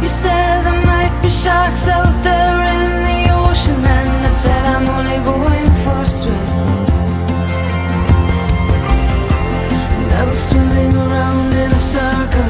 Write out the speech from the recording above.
You said there might be sharks out there in the ocean, and I said I'm only going for a swim. And I was swimming around in a circle,